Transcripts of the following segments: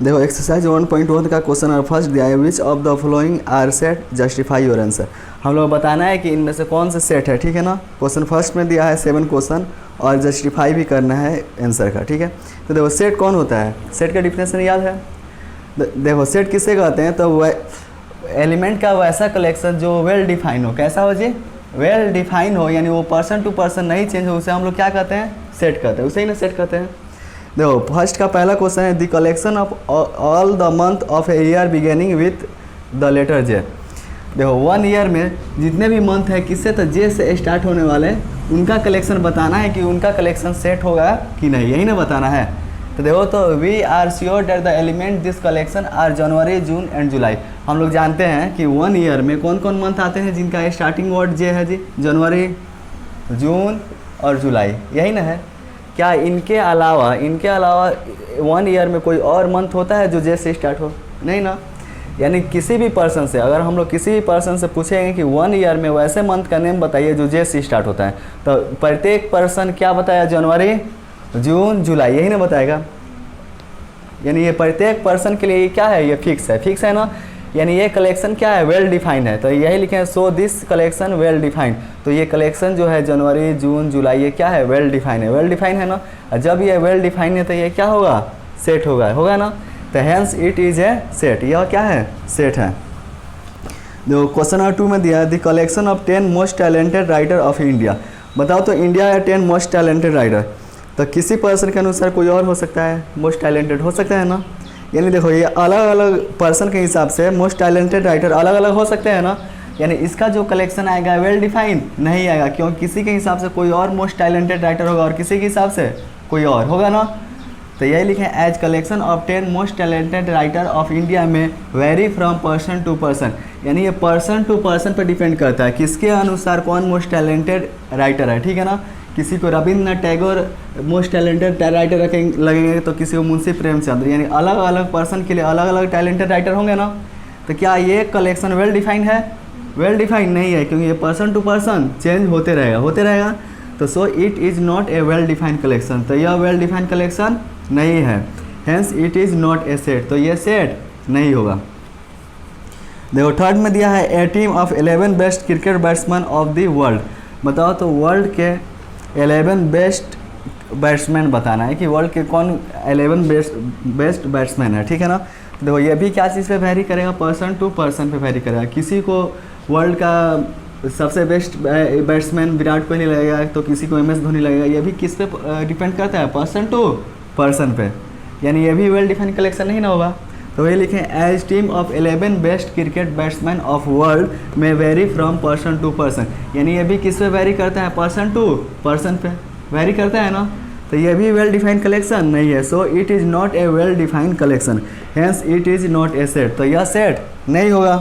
देखो एक्सरसाइज 1.1 का क्वेश्चन और फर्स्ट दिया है, which of the following are set, justify your answer. हम लोग बताना है कि इनमें से कौन से सेट है, ठीक है ना। क्वेश्चन फर्स्ट में दिया है 7 क्वेश्चन और जस्टिफाई भी करना है आंसर का, ठीक है। तो देखो सेट कौन होता है, सेट का डिफिनेशन याद है। देखो सेट किसे कहते हैं, तो वह एलिमेंट का वैसा कलेक्शन जो वेल डिफाइन हो। कैसा हो जी, वेल डिफाइन हो, यानी वो पर्सन टू पर्सन नहीं चेंज हो, उसे हम लोग क्या कहते हैं, सेट कहते हैं, उसे ही ना सेट कहते हैं। देखो फर्स्ट का पहला क्वेश्चन है, the collection of all the month of a year beginning with the letter J. देखो 1 ईयर में जितने भी मंथ है किससे, तो जे से स्टार्ट होने वाले, उनका कलेक्शन बताना है कि उनका कलेक्शन सेट होगा कि नहीं, यही ना बताना है। तो देखो तो we are sure that the element this collection are January, June and July. हम लोग जानते हैं कि 1 ईयर में कौन कौन मंथ आते हैं जिनका स्टार्टिंग वर्ड जे है जी, जनवरी, जून और जुलाई, यही ना है। क्या इनके अलावा 1 ईयर में कोई और मंथ होता है जो जे से स्टार्ट हो, नहीं ना। यानी किसी भी पर्सन से, अगर हम लोग किसी भी पर्सन से पूछेंगे कि 1 ईयर में वैसे मंथ का नेम बताइए जो जे से स्टार्ट होता है, तो प्रत्येक पर्सन क्या बताया, जनवरी, जून, जुलाई, यही ना बताएगा। यानी ये प्रत्येक पर्सन के लिए क्या है, ये फिक्स है ना। यानी ये कलेक्शन क्या है, वेल डिफाइंड है। तो यही लिखे हैं, so this collection well defined. तो ये कलेक्शन जो है जनवरी, जून, जुलाई, ये क्या है, वेल डिफाइंड है। वेल डिफाइंड है ना, और जब ये वेल डिफाइंड है तो ये क्या होगा, सेट होगा ना। तो hence it is a set, यह क्या है, सेट है। देखो क्वेश्चन नंबर 2 में दिया है, the collection of 10 most talented writer of India. बताओ तो इंडिया या 10 मोस्ट टैलेंटेड राइटर, तो किसी पर्सन के अनुसार कोई और हो सकता है, मोस्ट टैलेंटेड हो सकता है ना। यानी देखो ये अलग अलग पर्सन के हिसाब से मोस्ट टैलेंटेड राइटर अलग अलग हो सकते हैं ना। यानी इसका जो कलेक्शन आएगा वेल डिफाइंड नहीं आएगा, क्योंकि किसी के हिसाब से कोई और मोस्ट टैलेंटेड राइटर होगा और किसी के हिसाब से कोई और होगा ना। तो यही लिखें, as collection of 10 most talented writer of India में vary from person to person. यानी ये पर्सन टू पर्सन पर डिपेंड करता है, किसके अनुसार कौन मोस्ट टैलेंटेड राइटर है, ठीक है ना। किसी को Rabindranath Tagore most talented writer लगेंगे, तो किसी को मुंशी प्रेमचंद्र, यानी अलग अलग पर्सन के लिए अलग अलग टैलेंटेड राइटर होंगे ना। तो क्या ये कलेक्शन वेल डिफाइंड है, वेल डिफाइंड नहीं है, क्योंकि ये पर्सन टू पर्सन चेंज होते रहेगा। तो सो it is not a well defined collection, तो यह वेल डिफाइंड कलेक्शन नहीं है। Hence it is not a set, तो ये सेट नहीं होगा। देखो थर्ड में दिया है, a team of 11 best cricket batsman of the world. बताओ तो वर्ल्ड के 11 बेस्ट बैट्समैन बताना है कि वर्ल्ड के कौन 11 बेस्ट बैट्समैन है, ठीक है ना। देखो ये भी क्या चीज़ पे वेरी करेगा, पर्सन टू पर्सन पे वेरी करेगा। किसी को वर्ल्ड का सबसे बेस्ट बैट्समैन विराट कोहली लगेगा, तो किसी को MS धोनी लगेगा। ये भी किस पे डिपेंड करता है, पर्सन टू पर्सन पे। यानी ये भी वेल डिफाइंड कलेक्शन नहीं ना होगा। तो वही लिखें, as team of 11 best cricket batsman of world में vary from person to person. यानी ये भी किस पे वेरी करता है, पर्सन टू पर्सन पे वेरी करता है ना। तो ये भी वेल डिफाइंड कलेक्शन नहीं है। सो it is not a well defined collection, hence it is not a set, तो यह सेट नहीं होगा।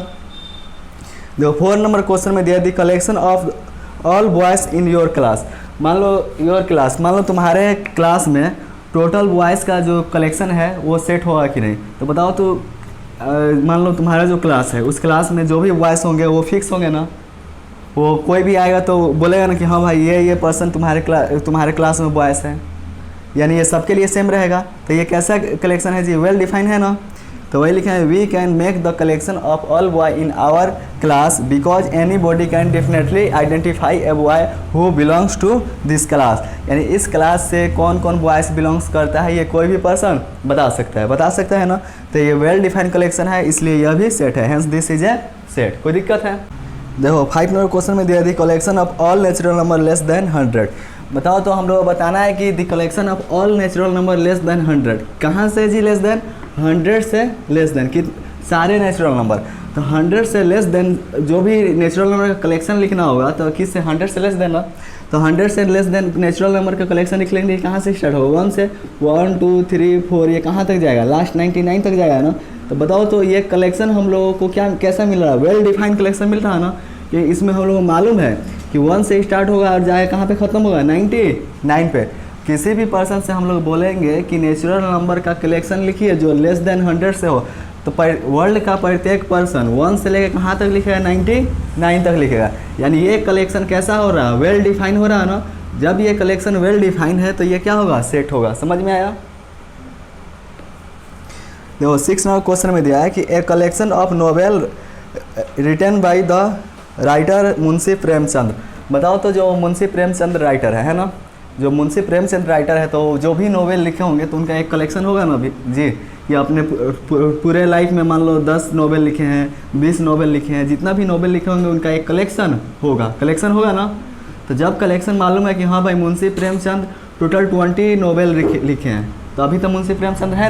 देखो 4 नंबर क्वेश्चन में दिया, the collection of all boys in your class. मान लो योर क्लास, मान लो तुम्हारे क्लास में टोटल बॉयज़ का जो कलेक्शन है वो सेट होगा कि नहीं। तो बताओ तो मान लो तुम्हारा जो क्लास है उस क्लास में जो भी बॉयज़ होंगे वो फिक्स होंगे ना। वो कोई भी आएगा तो बोलेगा ना कि हाँ भाई ये पर्सन तुम्हारे क्लास में बॉयज़ है, यानी ये सबके लिए सेम रहेगा। तो ये कैसा कलेक्शन है जी, वेल डिफाइंड है ना। तो वही लिखा है, we can make the collection of all boy in our class because anybody can definitely identify a boy who belongs to this class. यानी इस क्लास से कौन कौन बॉयज़ बिलोंग्स करता है ये कोई भी पर्सन बता सकता है ना। तो ये वेल डिफाइंड कलेक्शन है, इसलिए यह भी सेट है, hence this is a set. कोई दिक्कत है। देखो 5 नंबर क्वेश्चन में दिया, the collection of all natural number less than 100। बताओ तो हम लोग बताना है कि the collection of all natural number less than 100 कहाँ से जी, लेस देन 100 से लेस देन कि सारे नेचुरल नंबर। तो 100 से लेस देन जो भी नेचुरल नंबर का कलेक्शन लिखना होगा तो किस से, 100 से लेस देन ना। तो 100 से लेस देन नेचुरल नंबर का कलेक्शन लिख लेंगे, कहाँ से स्टार्ट होगा, 1 से 1 2 3 4 ये कहाँ तक जाएगा, लास्ट 99 तक जाएगा ना। तो बताओ तो ये कलेक्शन हम लोगों को कैसा मिल रहा है, वेल डिफाइंड कलेक्शन मिल रहा है ना। कि इसमें हम लोगों को मालूम है कि 1 से स्टार्ट होगा और जाए कहाँ पे ख़त्म होगा, 99 पे। किसी भी पर्सन से हम लोग बोलेंगे कि नेचुरल नंबर का कलेक्शन लिखिए जो लेस देन 100 से हो, तो वर्ल्ड का प्रत्येक पर्सन 1 से लेकर कहाँ तक लिखेगा, 99 तक लिखेगा। यानी ये कलेक्शन कैसा हो रहा है, वेल डिफाइन हो रहा है ना। जब ये कलेक्शन वेल डिफाइन है तो ये क्या होगा, सेट होगा। समझ में आया। देखो 6 नंबर क्वेश्चन में दिया है कि a collection of novel written by the writer Munshi Premchand. बताओ तो जो मुंशी प्रेमचंद राइटर है ना, जो मुंशी प्रेमचंद राइटर है तो जो भी नोवेल लिखे होंगे तो उनका एक कलेक्शन होगा ना जी, कि अपने पूरे लाइफ में मान लो 10 नोवेल लिखे हैं, 20 नोवेल लिखे हैं, जितना भी नोवेल लिखे होंगे उनका एक कलेक्शन होगा ना। तो जब कलेक्शन मालूम है कि हाँ भाई मुंशी प्रेमचंद टोटल 20 नोवेल लिखे हैं, तो अभी तो मुंशी प्रेमचंद है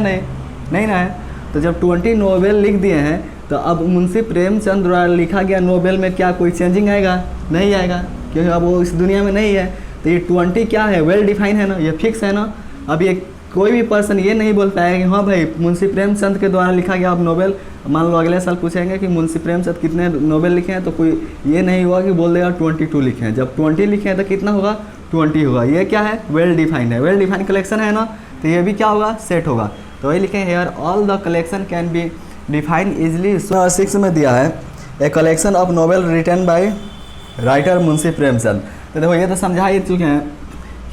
नहीं ना है, तो जब 20 नोवेल लिख दिए हैं तो अब मुंशी प्रेमचंद द्वारा लिखा गया नोवेल में क्या कोई चेंजिंग आएगा? नहीं आएगा, क्योंकि अब वो इस दुनिया में नहीं है। तो ये 20 क्या है? वेल डिफाइन है ना, ये फिक्स है ना। अब ये कोई भी पर्सन ये नहीं बोल पाएगा कि हाँ भाई मुंशी प्रेमचंद के द्वारा लिखा गया अब नोवेल। मान लो अगले साल पूछेंगे कि मुंशी प्रेमचंद कितने नोवेल लिखे हैं, तो कोई ये नहीं हुआ कि बोल देगा 22 लिखे हैं। जब 20 लिखे हैं तो कितना होगा? 20 होगा। ये क्या है? वेल डिफाइंड है, वेल डिफाइंड कलेक्शन है ना, तो ये भी क्या होगा? सेट होगा। तो वही लिखे here all the collection can be define easily. 6 में दिया है a collection of novel written by writer Munshi Premchand. तो देखो ये तो समझा ही चुके हैं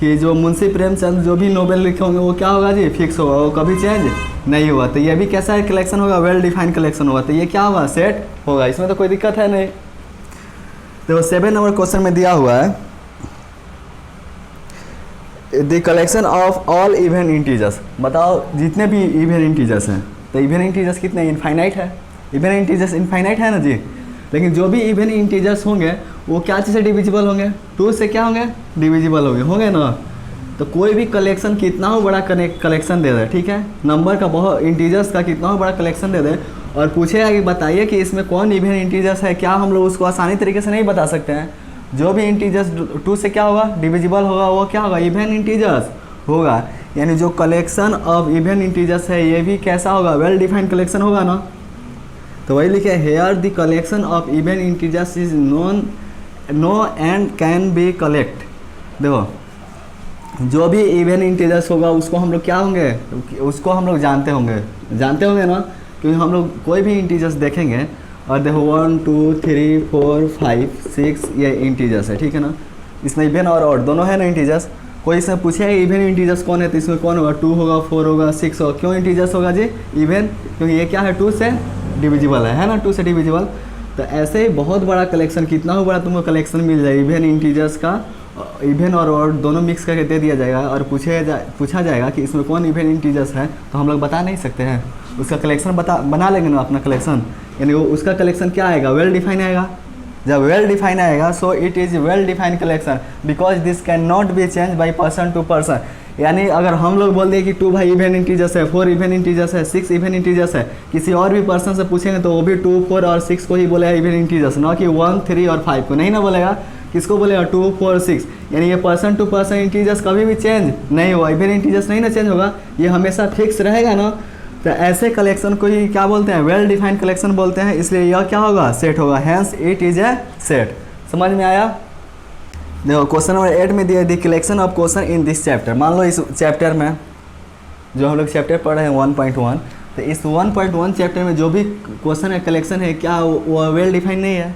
कि जो मुंशी प्रेमचंद जो भी नोवेल लिखे होंगे वो क्या होगा जी? फिक्स होगा, वो कभी चेंज नहीं होगा। तो ये भी कैसा है? कलेक्शन होगा, वेल डिफाइंड कलेक्शन होगा। तो ये क्या होगा? सेट होगा, इसमें तो कोई दिक्कत है नहीं। देखो 7 नंबर क्वेश्चन में दिया हुआ है the collection of all even integers. बताओ जितने भी इवन इंटीजर्स हैं, तो इवन इंटीजर्स कितने? इनफाइनाइट है। इवन इंटीजर्स इनफाइनाइट है ना जी, लेकिन जो भी इवन इंटीजर्स होंगे वो क्या चीज़ से डिविजिबल होंगे? 2 से क्या होंगे? डिविजिबल होंगे ना। तो कोई भी कलेक्शन कितना हो बड़ा कलेक्शन दे दे, ठीक है, नंबर का बहुत इंटीजर्स का कितना हो बड़ा कलेक्शन दे दे और पूछेगा कि बताइए कि इसमें कौन इवन इंटीजर्स है, क्या हम लोग उसको आसानी तरीके से नहीं बता सकते हैं। जो भी इंटीजर्स 2 से क्या होगा? डिविजिबल होगा, वो क्या होगा? इवन इंटीजर्स होगा। यानी जो कलेक्शन ऑफ इवन इंटीजर्स है ये भी कैसा होगा? वेल डिफाइंड कलेक्शन होगा ना। तो वही लिखे here the collection of even integers is no and can be collect. देखो जो भी इवन इंटीजर्स होगा उसको हम लोग क्या होंगे? उसको हम लोग जानते होंगे ना, क्योंकि हम लोग कोई भी इंटीजर्स देखेंगे और देखो 1 2 3 4 5 6 ये इंटीजर्स है, ठीक है ना। इसमें इवन और ऑड दोनों है ना इंटीजर्स। कोई इसमें पूछे इवन इंटीजर्स कौन है, तो इसमें कौन होगा? 2 होगा, 4 होगा, 6 होगा। क्यों इंटीजर्स होगा जी? इवन, क्योंकि ये क्या है? 2 से डिविजिबल है ना, 2 से डिविजिबल। तो ऐसे ही बहुत बड़ा कलेक्शन, कितना हो बड़ा तुमको कलेक्शन मिल जाए इवन इंटीजर्स का, इवन और ऑड दोनों मिक्स करके दे दिया जाएगा और पूछा जाएगा कि इसमें कौन इवन इंटीजर्स है, तो हम लोग बता नहीं सकते हैं। उसका कलेक्शन बना लेंगे ना अपना कलेक्शन, यानी वो उसका कलेक्शन क्या आएगा? वेल डिफाइन आएगा। जब वेल डिफाइन आएगा so it is well defined collection because this can not be change by person to person. यानी अगर हम लोग बोल दें कि 2 भाई इवन इंटीजर्स है, 4 इवन इंटीजर्स है, 6 इवन इंटीजर्स है, किसी और भी पर्सन से पूछेंगे तो वो भी 2 4 और 6 को ही बोलेगा इवन इंटीजर्स, ना कि 1 3 और 5 को नहीं ना बोलेगा। किसको बोलेगा? 2 4 6। यानी ये पर्सन टू पर्सन इंटीजर्स कभी भी चेंज नहीं हुआ, इवन इंटीजर्स नहीं ना चेंज होगा, ये हमेशा फिक्स रहेगा ना। तो ऐसे कलेक्शन को ही क्या बोलते हैं? वेल डिफाइंड कलेक्शन बोलते हैं। इसलिए यह क्या होगा? सेट होगा। Hence it is a set. समझ में आया? देखो क्वेश्चन नंबर 8 में दिया the collection of question in this chapter. मान लो इस चैप्टर में जो हम लोग चैप्टर पढ़ रहे हैं 1.1, तो इस 1.1 चैप्टर में जो भी क्वेश्चन है कलेक्शन है क्या वो वेल डिफाइन नहीं है?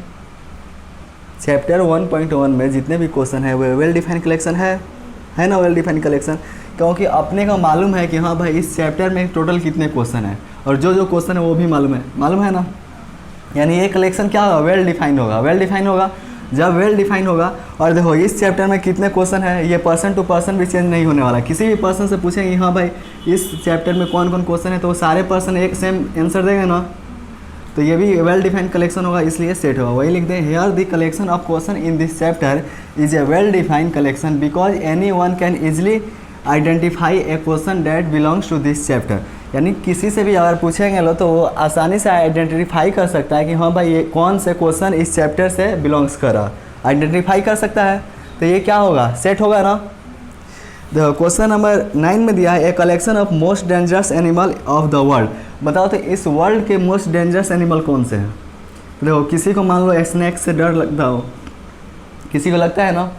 चैप्टर 1.1 में जितने भी क्वेश्चन है वो वेल डिफाइंड कलेक्शन है ना, वेल डिफाइंड कलेक्शन। क्योंकि अपने को मालूम है कि हाँ भाई इस चैप्टर में टोटल कितने क्वेश्चन है और जो क्वेश्चन है वो भी मालूम है ना। यानी ये कलेक्शन क्या होगा? वेल डिफाइंड होगा। जब वेल डिफाइन होगा और देखो इस चैप्टर में कितने क्वेश्चन है, ये पर्सन टू पर्सन भी चेंज नहीं होने वाला। किसी भी पर्सन से पूछेंगे हाँ भाई इस चैप्टर में कौन कौन क्वेश्चन है, तो वो सारे पर्सन एक सेम आंसर देंगे ना। तो ये भी वेल डिफाइंड कलेक्शन होगा, इसलिए सेट होगा। वही लिख दें here the collection of question in this chapter is a well defined collection because any one can easily identify a question that belongs to this chapter. यानी किसी से भी अगर पूछेंगे लो तो वो आसानी से आइडेंटिफाई कर सकता है कि हाँ भाई ये कौन से क्वेश्चन इस चैप्टर से बिलोंग्स कर रहा, आइडेंटिफाई कर सकता है। तो ये क्या होगा? सेट होगा ना। देखो क्वेश्चन नंबर 9 में दिया है a collection of most dangerous animal of the world. बताओ तो इस वर्ल्ड के मोस्ट डेंजरस एनिमल कौन से हैं? देखो किसी को मान लो स्नैक से डर लगता हो, किसी को लगता है ना,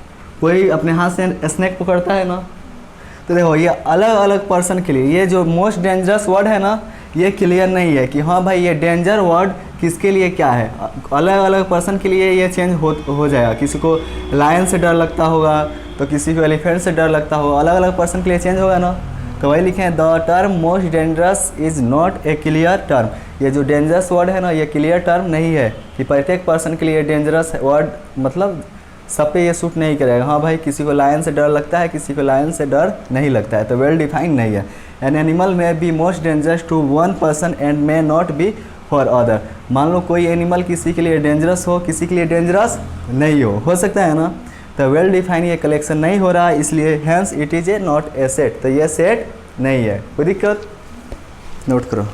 कोई अपने हाथ से स्नैक पकड़ता है ना। तो देखो ये अलग अलग पर्सन के लिए ये जो मोस्ट डेंजरस वर्ड है ना, ये क्लियर नहीं है कि हाँ भाई ये डेंजर वर्ड किसके लिए क्या है। अलग अलग पर्सन के लिए ये चेंज हो जाएगा। किसी को लायन से डर लगता होगा तो किसी को एलिफेंट से डर लगता होगा, अलग अलग पर्सन के लिए चेंज होगा ना। तो वही लिखे हैं the term most dangerous is not a clear term. ये जो डेंजरस वर्ड है ना, ये क्लियर टर्म नहीं है कि प्रत्येक पर्सन के लिए डेंजरस वर्ड मतलब सब पे ये सूट नहीं करेगा। हाँ भाई, किसी को लायन से डर लगता है, किसी को लायन से डर नहीं लगता है, तो वेल डिफाइंड नहीं है। एन एनिमल में be most dangerous to one person and may not be for other. मान लो कोई एनिमल किसी के लिए डेंजरस हो, किसी के लिए डेंजरस नहीं हो सकता है ना। तो वेल डिफाइन ये कलेक्शन नहीं हो रहा है, इसलिए hence it is a not a set. तो ये सेट नहीं है, कोई दिक्कत, नोट करो।